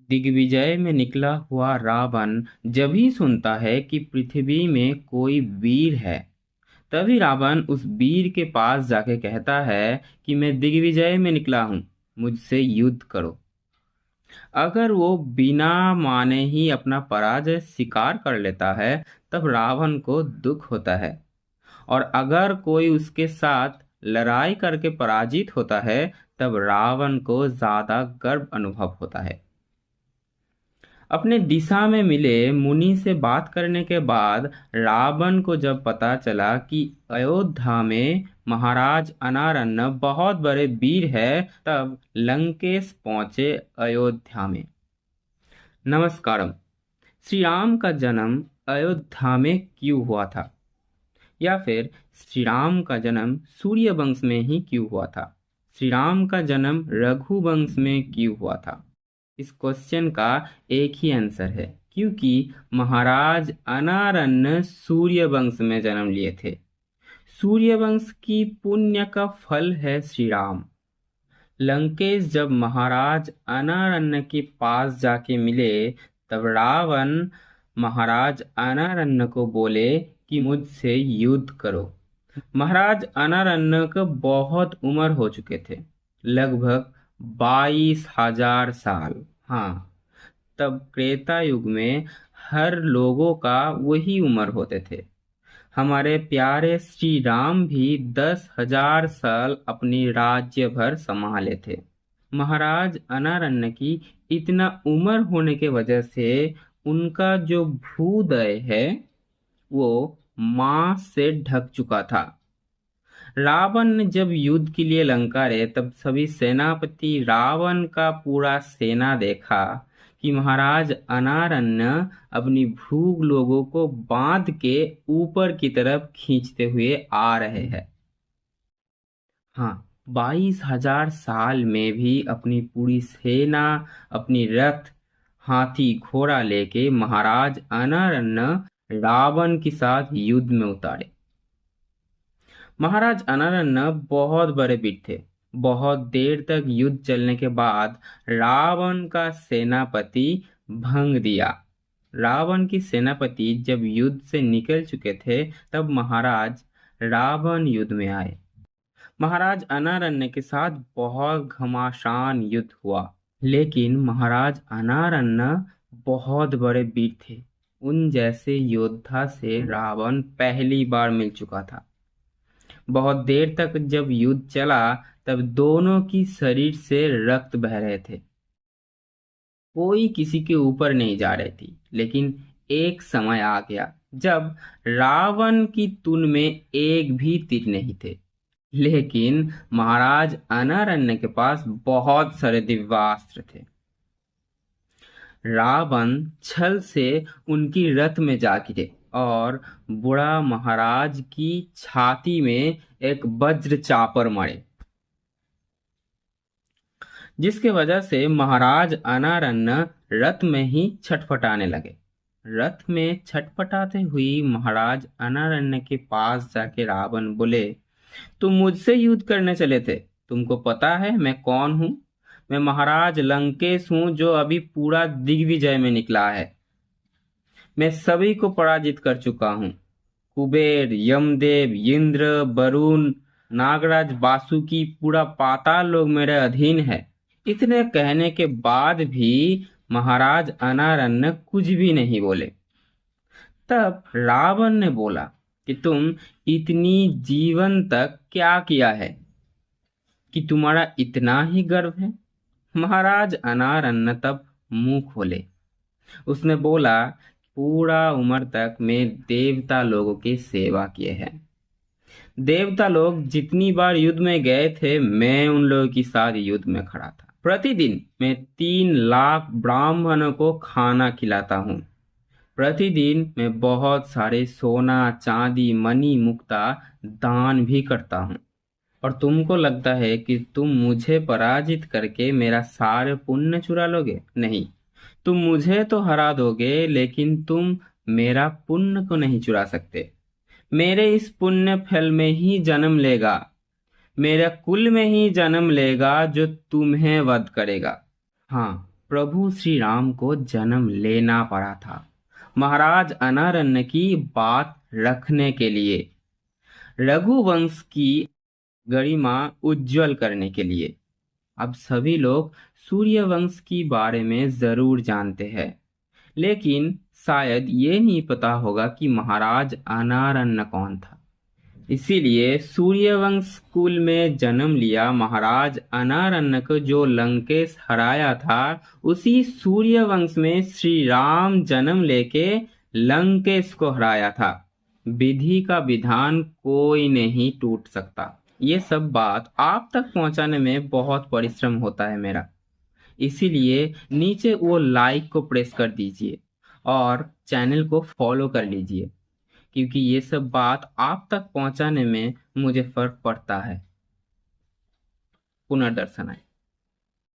दिग्विजय में निकला हुआ रावण जब ही सुनता है कि पृथ्वी में कोई वीर है, तभी रावण उस वीर के पास जाके कहता है कि मैं दिग्विजय में निकला हूं, मुझसे युद्ध करो। अगर वो बिना माने ही अपना पराजय स्वीकार कर लेता है, तब रावण को दुख होता है। और अगर कोई उसके साथ लड़ाई करके पराजित होता है, तब रावण को ज्यादा गर्व अनुभव होता है। अपने दिशा में मिले मुनि से बात करने के बाद रावण को जब पता चला कि अयोध्या में महाराज अनारन्न बहुत बड़े वीर है, तब लंकेश पहुंचे अयोध्या में। नमस्कारम। श्री राम का जन्म अयोध्या में क्यों हुआ था, या फिर श्री राम का जन्म सूर्य वंश में ही क्यों हुआ था? श्री राम का जन्म रघु वंश में क्यों हुआ था? इस क्वेश्चन का एक ही आंसर है, क्योंकि महाराज अनारन्न सूर्य वंश में जन्म लिए थे। सूर्य वंश की पुण्य का फल है श्री राम। लंकेश जब महाराज अनारन्न के पास जाके मिले, तब रावण महाराज अनारन्न को बोले कि मुझसे युद्ध करो। महाराज अनारन्न को बहुत उम्र हो चुके थे, लगभग 22,000 साल। हाँ, तब त्रेता युग में हर लोगों का वही उम्र होते थे। हमारे प्यारे श्री राम भी 10,000 साल अपनी राज्य भर संभाले थे। महाराज अनारन्न की इतना उम्र होने के वजह से उनका जो भूदय है वो मांस से ढक चुका था। रावण ने जब युद्ध के लिए लंका गए, तब सभी सेनापति रावण का पूरा सेना देखा कि महाराज अनारन्न अपनी भूख लोगों को बांध के ऊपर की तरफ खींचते हुए आ रहे हैं। हाँ, 22,000 साल में भी अपनी पूरी सेना, अपनी रथ, हाथी, घोड़ा लेके महाराज अनारन्न रावण के साथ युद्ध में उतारे। महाराज अनारन्न बहुत बड़े वीर थे। बहुत देर तक युद्ध चलने के बाद रावण का सेनापति भंग दिया। रावण की सेनापति जब युद्ध से निकल चुके थे, तब महाराज रावण युद्ध में आए। महाराज अनारन्न के साथ बहुत घमासान युद्ध हुआ, लेकिन महाराज अनारन्न बहुत बड़े वीर थे। उन जैसे योद्धा से रावण पहली बार मिल चुका था। बहुत देर तक जब युद्ध चला, तब दोनों की शरीर से रक्त बह रहे थे। कोई किसी के ऊपर नहीं जा रही थी, लेकिन एक समय आ गया जब रावण की तुन में एक भी तीर नहीं थे। लेकिन महाराज अनारन्न के पास बहुत सारे दिव्यास्त्र थे। रावण छल से उनकी रथ में जा गिरे और बूढ़ा महाराज की छाती में एक वज्र चापर मारे, जिसके वजह से महाराज अनारन्न रथ में ही छटपटाने लगे। रथ में छटपटाते हुई महाराज अनारन्न के पास जाके रावण बोले, तुम मुझसे युद्ध करने चले थे? तुमको पता है मैं कौन हूँ? मैं महाराज लंकेश हूँ, जो अभी पूरा दिग्विजय में निकला है। मैं सभी को पराजित कर चुका हूँ। कुबेर, यमदेव, इंद्र, वरुण, नागराज, वासुकी, पूरा पाताल लोग मेरे अधीन है। इतने कहने के बाद भी महाराज अनारन्न कुछ भी नहीं बोले। तब रावण ने बोला कि तुम इतनी जीवन तक क्या किया है कि तुम्हारा इतना ही गर्व है? महाराज अनारन्न तब मुंह खोले। उसने बोला, पूरा उम्र तक मैं देवता लोगों की सेवा किए हैं। देवता लोग जितनी बार युद्ध में गए थे, मैं उन लोगों के साथ युद्ध में खड़ा था। प्रतिदिन मैं 3 लाख ब्राह्मणों को खाना खिलाता हूँ। प्रतिदिन मैं बहुत सारे सोना, चांदी, मणि, मुक्ता दान भी करता हूँ। और तुमको लगता है कि तुम मुझे पराजित करके मेरा सारे पुण्य चुरा लोगे? नहीं, तुम मुझे तो हरा दोगे, लेकिन तुम मेरा पुण्य को नहीं चुरा सकते। मेरे इस पुण्य फल में ही जन्म लेगा, मेरे कुल में ही जन्म लेगा जो तुम्हें वध करेगा। हाँ, प्रभु श्री राम को जन्म लेना पड़ा था, महाराज अनारण्य की बात रखने के लिए, रघुवंश की गरिमा उज्जवल करने के लिए। अब सभी लोग सूर्यवंश की बारे में जरूर जानते हैं, लेकिन शायद ये नहीं पता होगा कि महाराज अनारण्य कौन था। इसीलिए सूर्यवंश कुल में जन्म लिया महाराज अनारण्य को जो लंकेश हराया था, उसी सूर्यवंश में श्री राम जन्म लेके लंकेश को हराया था। विधि का विधान कोई नहीं टूट सकता। ये सब बात आप तक पहुंचाने में बहुत परिश्रम होता है मेरा, इसीलिए नीचे वो लाइक को प्रेस कर दीजिए और चैनल को फॉलो कर लीजिए, क्योंकि ये सब बात आप तक पहुंचाने में मुझे फर्क पड़ता है। पुनर्दर्शन आए।